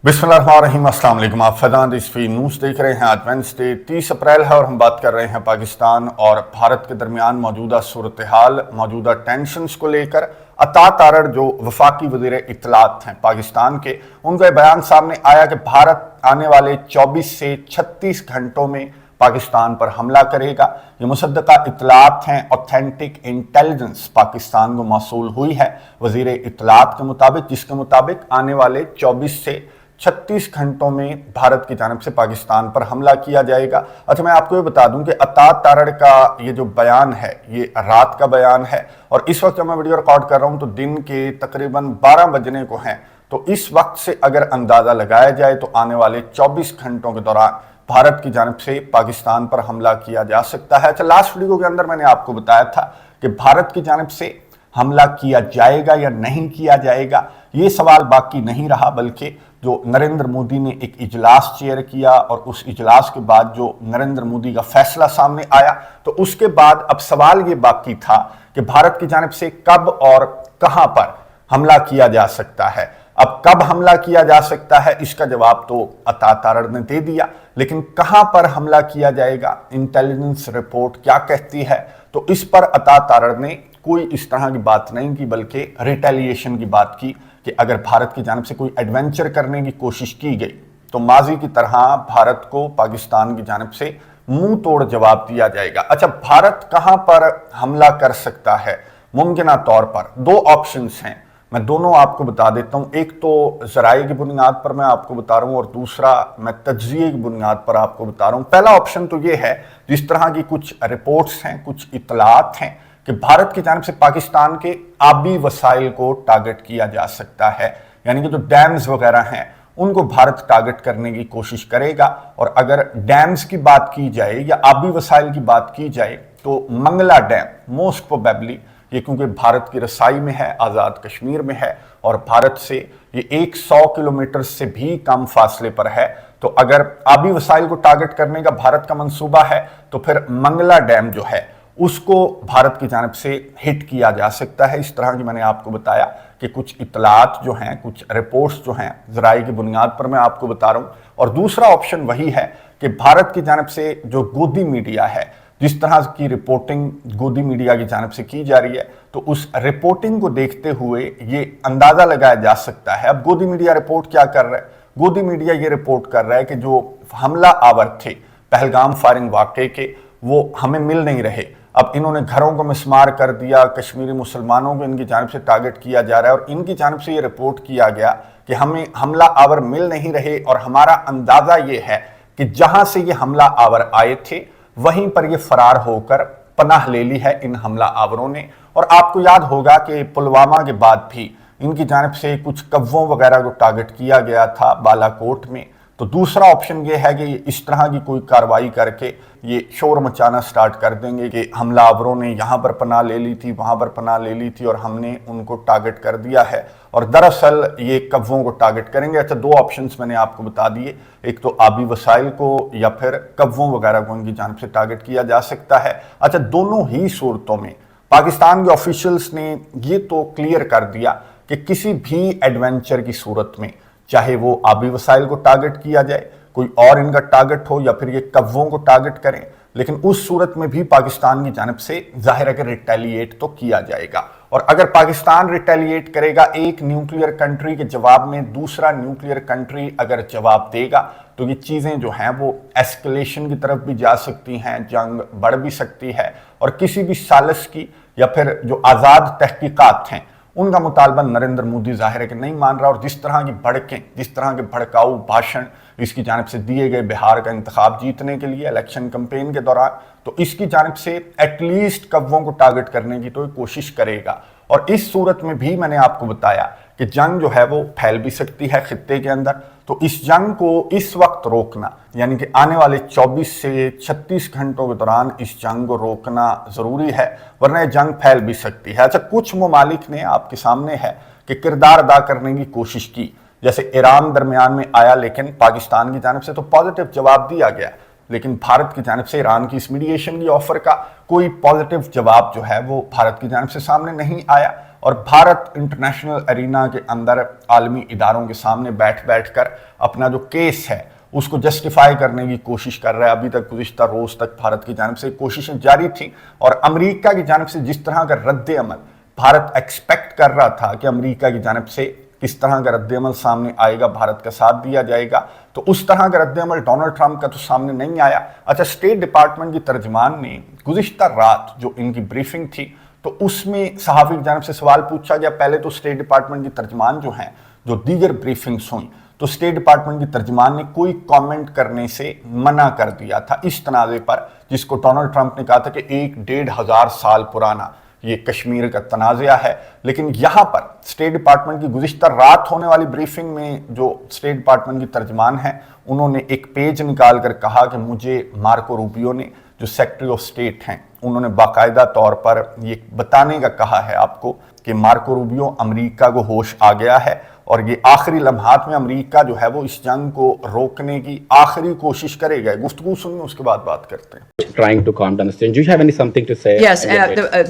बिस्मिल्लाहिर्रहमानिर्रहीम, अस्सलाम वालेकुम। आप फैज़ान रिजवी न्यूज़ देख रहे हैं। आज वेडनेसडे 30 अप्रैल है और हम बात कर रहे हैं पाकिस्तान और भारत के दरमियान मौजूदा सूरत हाल, मौजूदा टेंशन्स को लेकर। अता तारड़ जो वफाकी वज़ीर इत्तलात हैं पाकिस्तान के, उनका बयान सामने आया कि भारत आने वाले 24 से 36 घंटों में पाकिस्तान पर हमला करेगा। ये मुसद्दका इत्तलात हैं, ऑथेंटिक इंटेलिजेंस पाकिस्तान को मौसूल हुई है वज़ीर इत्तलात के मुताबिक, जिसके मुताबिक आने वाले 24 से 36 घंटों में भारत की जानिब से पाकिस्तान पर हमला किया जाएगा। अच्छा, मैं आपको ये बता दूं कि अता तारड़ का ये जो बयान है ये रात का बयान है और इस वक्त जब मैं वीडियो रिकॉर्ड कर रहा हूं तो दिन के तकरीबन 12 बजने को हैं। तो इस वक्त से अगर अंदाज़ा लगाया जाए तो आने वाले 24 घंटों के दौरान भारत की जानिब से पाकिस्तान पर हमला किया जा सकता है। अच्छा, लास्ट वीडियो के अंदर मैंने आपको बताया था कि भारत की जानिब से हमला किया जाएगा या नहीं किया जाएगा, ये सवाल बाकी नहीं रहा, बल्कि जो नरेंद्र मोदी ने एक इजलास चेयर किया और उस इजलास के बाद जो नरेंद्र मोदी का फैसला सामने आया, तो उसके बाद अब सवाल ये बाकी था कि भारत की जानिब से कब और कहां पर हमला किया जा सकता है। अब कब हमला किया जा सकता है इसका जवाब तो अता तारड़ ने दे दिया, लेकिन कहां पर हमला किया जाएगा, इंटेलिजेंस रिपोर्ट क्या कहती है, तो इस पर अता तारड़ ने कोई इस तरह की बात नहीं की, बल्कि रिटेलिएशन की बात की कि अगर भारत की जानिब से कोई एडवेंचर करने की कोशिश की गई तो माजी की तरह भारत को पाकिस्तान की जानिब से मुंह तोड़ जवाब दिया जाएगा। अच्छा, भारत कहां पर हमला कर सकता है? मुमकिना तौर पर दो ऑप्शंस हैं, मैं दोनों आपको बता देता हूं। एक तो ज़राए की बुनियाद पर मैं आपको बता रहा हूं और दूसरा मैं तज्ज़िये की बुनियाद पर आपको बता रहा हूं। पहला ऑप्शन तो ये है, जिस तरह की कुछ रिपोर्ट्स हैं, कुछ इत्तलात हैं कि भारत की जानिब से पाकिस्तान के आबी वसाइल को टारगेट किया जा सकता है, यानी कि जो डैम्स वगैरह हैं उनको भारत टारगेट करने की कोशिश करेगा। और अगर डैम्स की बात की जाए या आबी वसाइल की बात की जाए तो मंगला डैम मोस्ट प्रोबेबली, ये क्योंकि भारत की रसाई में है, आज़ाद कश्मीर में है और भारत से ये 100 किलोमीटर से भी कम फासले पर है, तो अगर आबी वसाइल को टारगेट करने का भारत का मंसूबा है तो फिर मंगला डैम जो है उसको भारत की जानिब से हिट किया जा सकता है। इस तरह की मैंने आपको बताया कि कुछ इत्तलात जो हैं, कुछ रिपोर्ट्स जो हैं, ज़राए की बुनियाद पर मैं आपको बता रहा हूं। और दूसरा ऑप्शन वही है कि भारत की जानिब से जो गोदी मीडिया है, जिस तरह की रिपोर्टिंग गोदी मीडिया की जानिब से की जा रही है, तो उस रिपोर्टिंग को देखते हुए ये अंदाज़ा लगाया जा सकता है। अब गोदी मीडिया रिपोर्ट क्या कर रहा है? गोदी मीडिया ये रिपोर्ट कर रहा है कि जो हमला आवर थे पहलगाम फायरिंग वाक़े के, वो हमें मिल नहीं रहे। अब इन्होंने घरों को मिसमार कर दिया, कश्मीरी मुसलमानों को इनकी जानिब से टारगेट किया जा रहा है और इनकी जानिब से ये रिपोर्ट किया गया कि हमें हमला आवर मिल नहीं रहे और हमारा अंदाज़ा ये है कि जहां से ये हमला आवर आए थे वहीं पर ये फरार होकर पनाह ले ली है इन हमला आवरों ने। और आपको याद होगा कि पुलवामा के बाद भी इनकी जानिब से कुछ कव्वों वगैरह को टारगेट किया गया था बालाकोट में। तो दूसरा ऑप्शन ये है कि इस तरह की कोई कार्रवाई करके ये शोर मचाना स्टार्ट कर देंगे कि हमलावरों ने यहाँ पर पनाह ले ली थी, वहाँ पर पनाह ले ली थी और हमने उनको टारगेट कर दिया है, और दरअसल ये कव्वों को टारगेट करेंगे। अच्छा, दो ऑप्शंस मैंने आपको बता दिए, एक तो आबी वसाइल को या फिर कव्वों वगैरह को इनकी जानिब से टारगेट किया जा सकता है। अच्छा, दोनों ही सूरतों में पाकिस्तान के ऑफिशियल्स ने ये तो क्लियर कर दिया कि किसी भी एडवेंचर की सूरत में, चाहे वो आबी वसाइल को टारगेट किया जाए, कोई और इनका टारगेट हो या फिर ये कव्वों को टारगेट करें, लेकिन उस सूरत में भी पाकिस्तान की जानिब से जाहिर है कि रिटेलिएट तो किया जाएगा। और अगर पाकिस्तान रिटेलिएट करेगा एक न्यूक्लियर कंट्री के जवाब में, दूसरा न्यूक्लियर कंट्री अगर जवाब देगा, तो ये चीज़ें जो हैं वो एस्केलेशन की तरफ भी जा सकती हैं, जंग बढ़ भी सकती है और किसी भी सालिस की या फिर जो आज़ाद तहकीकात हैं उनका मुतालबा नरेंद्र मोदी जाहिर है कि नहीं मान रहा। और जिस तरह की भड़कें, जिस तरह के भड़काऊ भाषण इसकी जानिब से दिए गए बिहार का इंतखाब जीतने के लिए इलेक्शन कैंपेन के दौरान, तो इसकी जानिब से एटलीस्ट कव्वों को टारगेट करने की तो कोशिश करेगा। और इस सूरत में भी मैंने आपको बताया कि जंग जो है वो फैल भी सकती है खित्ते के अंदर, तो इस जंग को इस वक्त रोकना, यानी कि आने वाले 24 से 36 घंटों के दौरान इस जंग को रोकना ज़रूरी है, वरना ये जंग फैल भी सकती है। अच्छा, कुछ ममालिक ने आपके सामने है कि किरदार अदा करने की कोशिश की, जैसे ईरान दरमियान में आया, लेकिन पाकिस्तान की जानिब से तो पॉजिटिव जवाब दिया गया। لیکن بھارت کی جانب سے ایران کی اس میڈیشن کی آفر کا کوئی پازیٹیو جواب جو ہے وہ بھارت کی جانب سے سامنے نہیں آیا، اور بھارت انٹرنیشنل ارینا کے اندر عالمی اداروں کے سامنے بیٹھ کر اپنا جو کیس ہے اس کو جسٹیفائی کرنے کی کوشش کر رہا ہے۔ ابھی تک گزشتہ روز تک بھارت کی جانب سے کوششیں جاری تھیں، اور امریکہ کی جانب سے جس طرح کا رد عمل بھارت ایکسپیکٹ کر رہا تھا کہ امریکہ کی جانب سے کس طرح کا رد عمل سامنے آئے گا، بھارت کا ساتھ دیا جائے گا، تو اس طرح کا رد عمل ڈونلڈ ٹرمپ کا تو سامنے نہیں آیا۔ اچھا، اسٹیٹ ڈپارٹمنٹ کی ترجمان نے گزشتہ رات جو ان کی بریفنگ تھی تو اس میں صحافی کی جانب سے سوال پوچھا گیا۔ پہلے تو اسٹیٹ ڈپارٹمنٹ کی ترجمان جو ہیں، جو دیگر بریفنگز ہوئیں تو اسٹیٹ ڈپارٹمنٹ کی ترجمان نے کوئی کامنٹ کرنے سے منع کر دیا تھا اس تنازع پر، جس کو ڈونلڈ ٹرمپ نے کہا تھا کہ 1,500 سال پرانا یہ کشمیر کا تنازعہ ہے۔ لیکن یہاں پر اسٹیٹ ڈپارٹمنٹ کی گزشتہ رات ہونے والی بریفنگ میں جو اسٹیٹ ڈپارٹمنٹ کی ترجمان ہیں، انہوں نے ایک پیج نکال کر کہا کہ مجھے مارکو روبیو نے، جو سیکرٹری آف اسٹیٹ ہیں، انہوں نے باقاعدہ طور پر یہ بتانے کا کہا ہے آپ کو کہ مارکو روبیو امریکہ کو ہوش آ گیا ہے، اور یہ آخری لمحات میں امریکہ جو ہے وہ اس جنگ کو روکنے کی آخری کوشش کرے گا۔ گفتگو سنیں، اس کے بعد بات کرتے ہیں۔ Trying to calm down the situation. Do you have something to say? Yes,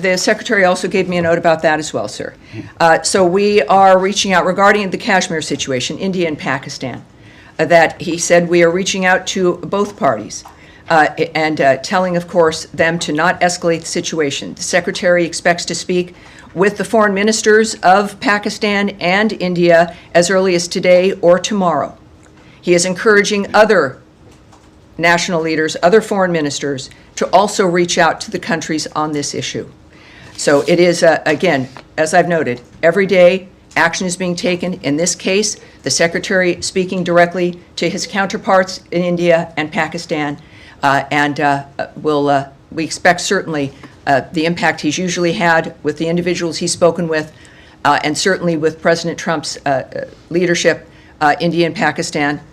the Secretary also gave me a note about that as well, sir. So we are reaching out regarding the Kashmir situation, India and Pakistan, that he said we are reaching out to both parties and telling, of course, them to not escalate the situation. The Secretary expects to speak with the foreign ministers of Pakistan and India as early as today or tomorrow. He is encouraging other national leaders, other foreign ministers, to also reach out to the countries on this issue. So it is, again, as I've noted, every day action is being taken. In this case, the Secretary speaking directly to his counterparts in India and Pakistan, and we expect certainly the impact he's usually had with the individuals he's spoken with, and certainly with President Trump's leadership, India and Pakistan,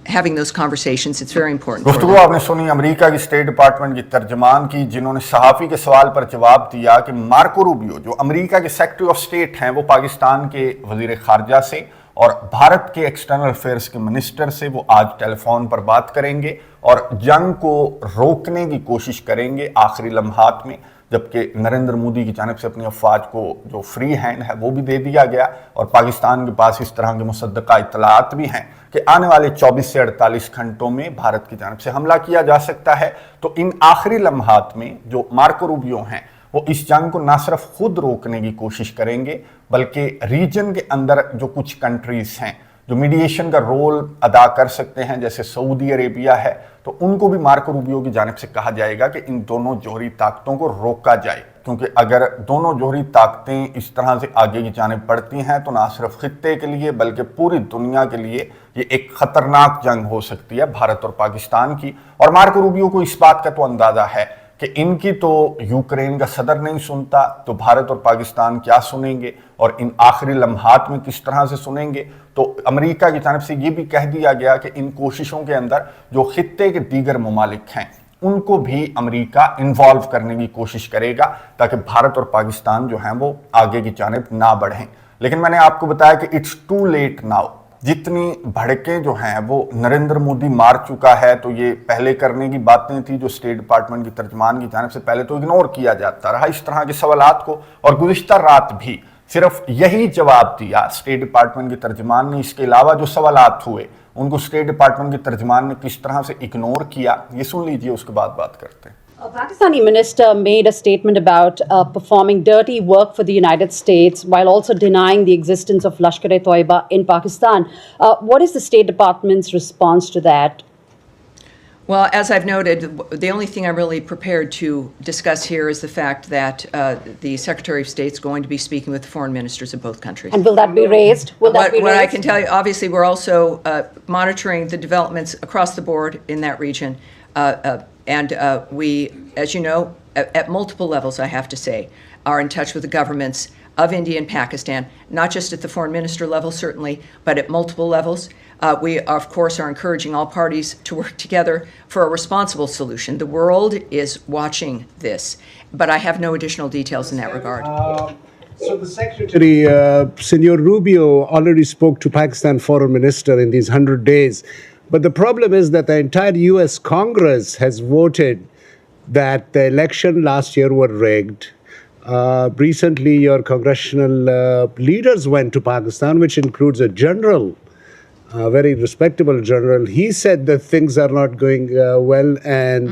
having those conversations. It's very important. گفتگو آپ نے سنی امریکہ کی state department کی ترجمان کی، جنہوں نے صحافی کے سوال پر جواب دیا کہ مارکو روبیو جو امریکہ کے سیکرٹری آف اسٹیٹ ہیں، وہ پاکستان کے وزیر خارجہ سے اور بھارت کے ایکسٹرنل افیئرس کے منسٹر سے وہ آج ٹیلی فون پر بات کریں گے اور جنگ کو روکنے کی کوشش کریں گے آخری لمحات میں، جبکہ نریندر مودی کی جانب سے اپنی افواج کو جو فری ہینڈ ہے وہ بھی دے دیا گیا، اور پاکستان کے پاس اس طرح کے مصدقہ اطلاعات بھی ہیں کہ آنے والے 24 سے 48 گھنٹوں میں بھارت کی جانب سے حملہ کیا جا سکتا ہے۔ تو ان آخری لمحات میں جو مارکو روبیو ہیں وہ اس جنگ کو نہ صرف خود روکنے کی کوشش کریں گے، بلکہ ریجن کے اندر جو کچھ کنٹریز ہیں جو میڈیشن کا رول ادا کر سکتے ہیں، جیسے سعودی عربیہ ہے، تو ان کو بھی مارکو روبیو کی جانب سے کہا جائے گا کہ ان دونوں جوہری طاقتوں کو روکا جائے، کیونکہ اگر دونوں جوہری طاقتیں اس طرح سے آگے کی جانب بڑھتی ہیں تو نہ صرف خطے کے لیے بلکہ پوری دنیا کے لیے یہ ایک خطرناک جنگ ہو سکتی ہے بھارت اور پاکستان کی۔ اور مارکو روبیو کو اس بات کا تو اندازہ ہے کہ ان کی تو یوکرین کا صدر نہیں سنتا، تو بھارت اور پاکستان کیا سنیں گے، اور ان آخری لمحات میں کس طرح سے سنیں گے۔ تو امریکہ کی جانب سے یہ بھی کہہ دیا گیا کہ ان کوششوں کے اندر جو خطے کے دیگر ممالک ہیں ان کو بھی امریکہ انوالو کرنے کی کوشش کرے گا، تاکہ بھارت اور پاکستان جو ہیں وہ آگے کی جانب نہ بڑھیں۔ لیکن میں نے آپ کو بتایا کہ اٹس ٹو لیٹ ناؤ، جتنی بھڑکیں جو ہیں وہ نریندر مودی مار چکا ہے، تو یہ پہلے کرنے کی باتیں تھی جو اسٹیٹ ڈپارٹمنٹ کی ترجمان کی جانب سے پہلے تو اگنور کیا جاتا رہا اس طرح کے سوالات کو، اور گزشتہ رات بھی صرف یہی جواب دیا اسٹیٹ ڈپارٹمنٹ کی ترجمان نے۔ اس کے علاوہ جو سوالات ہوئے ان کو اسٹیٹ ڈپارٹمنٹ کی ترجمان نے کس طرح سے اگنور کیا، یہ سن لیجئے، اس کے بعد بات کرتے ہیں۔ A Pakistani minister made a statement about performing dirty work for the United States while also denying the existence of Lashkar-e-Toiba in Pakistan. What is the State Department's response to that? Well, as I've noted, the only thing I'm really prepared to discuss here is the fact that the Secretary of State is going to be speaking with the foreign ministers of both countries. And will that be raised? What I can tell you, obviously, we're also monitoring the developments across the board in that region. And we, as you know, at multiple levels, I have to say, are in touch with the governments of India and Pakistan, not just at the foreign minister level, certainly, but at multiple levels. We, of course, are encouraging all parties to work together for a responsible solution. The world is watching this, but I have no additional details in that regard. So the Secretary, Senor Rubio, already spoke to Pakistan Foreign Minister in these 100 days. But the problem is that the entire US Congress has voted that the election last year were rigged. Recently, your congressional leaders went to Pakistan, which includes a general, a very respectable general. He said that things are not going well, and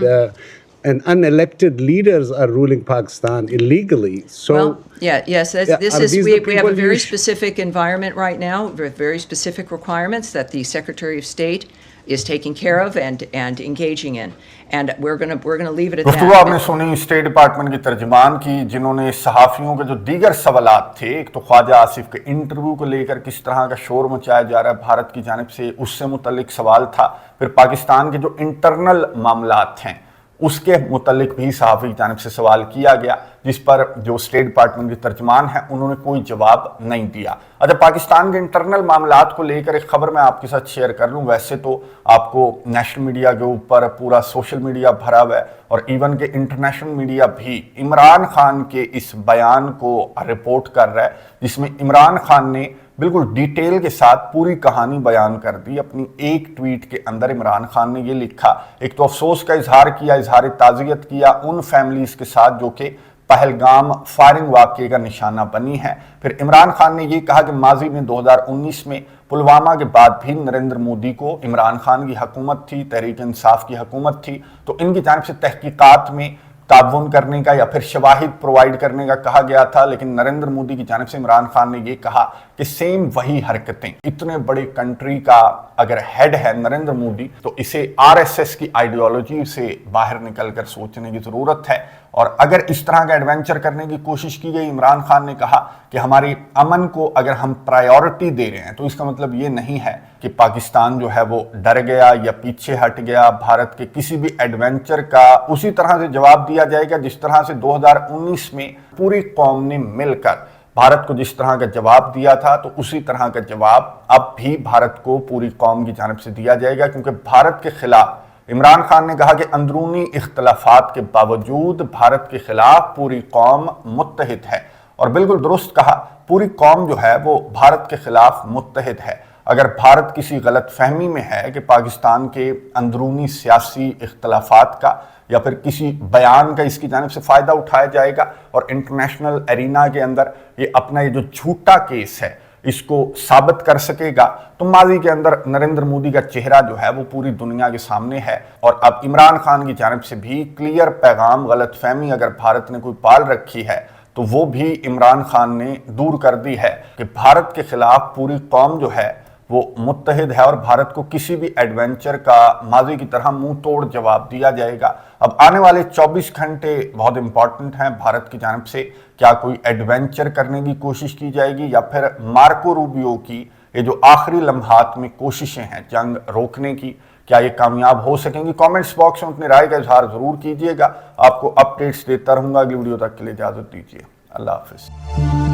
unelected leaders are ruling Pakistan illegally. So, Well, yes, Yeah, this are is, these we the have a people very you specific environment right now, with very specific requirements that the Secretary of State is taking care of and engaging in. And we're gonna leave it at गुफ्तगू आपने that. सुनी state department की तर्जमान की, जिन्होंने सहाफ़ियों के जो दीगर सवालात थे, एक तो ख्वाजा आसिफ के इंटरव्यू को लेकर किस तरह का शोर मचाया जा रहा है भारत की जानिब से, उससे मुतल्लिक सवाल था। फिर पाकिस्तान के जो इंटरनल मामलात हैं उसके मुतल्लिक भी सहाफ़ी की जानिब से सवाल किया गया, जिस पर जो स्टेट डिपार्टमेंट के तर्जमान हैं उन्होंने कोई जवाब नहीं दिया। अच्छा, पाकिस्तान के इंटरनल मामलात को लेकर एक खबर मैं आपके साथ शेयर कर लूँ। वैसे तो आपको नेशनल मीडिया के ऊपर पूरा सोशल मीडिया भरा हुआ है और इवन के इंटरनेशनल मीडिया भी इमरान खान के इस बयान को रिपोर्ट कर रहा है, जिसमें इमरान खान ने बिल्कुल डिटेल के साथ पूरी कहानी बयान कर दी। अपनी एक ट्वीट के अंदर इमरान खान ने ये लिखा, एक तो अफसोस का इजहार किया, इजहार ताज़ियत किया उन फैमिलीज के साथ जो कि पहलगाम फायरिंग वाक़े का निशाना बनी है। फिर इमरान खान ने ये कहा कि माजी में 2019 में पुलवामा के बाद भी नरेंद्र मोदी को इमरान खान की हुकूमत थी, तहरीक इंसाफ की हुकूमत थी, तो इनकी जानिब से तहकीकात में ताउन करने का या फिर शवाहिद प्रोवाइड करने का कहा गया था, लेकिन नरेंद्र मोदी की जानिब से इमरान खान ने यह कहा कि सेम वही हरकतें, इतने बड़े कंट्री का अगर हेड है नरेंद्र मोदी, तो इसे आरएसएस की आइडियोलॉजी से बाहर निकलकर सोचने की जरूरत है। और अगर इस तरह का एडवेंचर करने की कोशिश की गई, इमरान खान ने कहा कि हमारे अमन को अगर हम प्रायोरिटी दे रहे हैं तो इसका मतलब ये नहीं है कि पाकिस्तान जो है वो डर गया या पीछे हट गया। भारत के किसी भी एडवेंचर का उसी तरह से जवाब दिया जाएगा जिस तरह से 2019 में पूरी कौम ने मिलकर भारत को जिस तरह का जवाब दिया था, तो उसी तरह का जवाब अब भी भारत को पूरी कौम की जानिब से दिया जाएगा। क्योंकि भारत के खिलाफ इमरान खान ने कहा कि अंदरूनी इख्तलाफात के बावजूद भारत के खिलाफ पूरी कौम मुत्तहिद है, और बिल्कुल दुरुस्त कहा, पूरी कौम जो है वो भारत के खिलाफ मुत्तहिद है। अगर भारत किसी गलत फहमी में है कि पाकिस्तान के अंदरूनी सियासी इख्तलाफात का या फिर किसी बयान का इसकी जानिब से फ़ायदा उठाया जाएगा और इंटरनेशनल एरिना के अंदर ये अपना ये जो झूठा केस है इसको साबित कर सकेगा, तो माजी के अंदर नरेंद्र मोदी का चेहरा जो है वो पूरी दुनिया के सामने है। और अब इमरान खान की जानिब से भी क्लियर पैगाम, गलत फहमी अगर भारत ने कोई पाल रखी है तो वो भी इमरान खान ने दूर कर दी है कि भारत के खिलाफ पूरी कौम जो है वो मुत्तहिद है और भारत को किसी भी एडवेंचर का माजी की तरह मुंह तोड़ जवाब दिया जाएगा। अब आने वाले 24 घंटे बहुत इंपॉर्टेंट हैं भारत की जानिब से। क्या कोई एडवेंचर करने की कोशिश की जाएगी या फिर मार्को रूबियो की ये जो आखिरी लम्हात में कोशिशें हैं जंग रोकने की, क्या ये कामयाब हो सकेंगी? कमेंट्स बॉक्स में अपनी राय का इजहार जरूर कीजिएगा। आपको अपडेट्स देता रहूंगा। अगली वीडियो तक के लिए इजाजत दीजिए। अल्लाह हाफिज।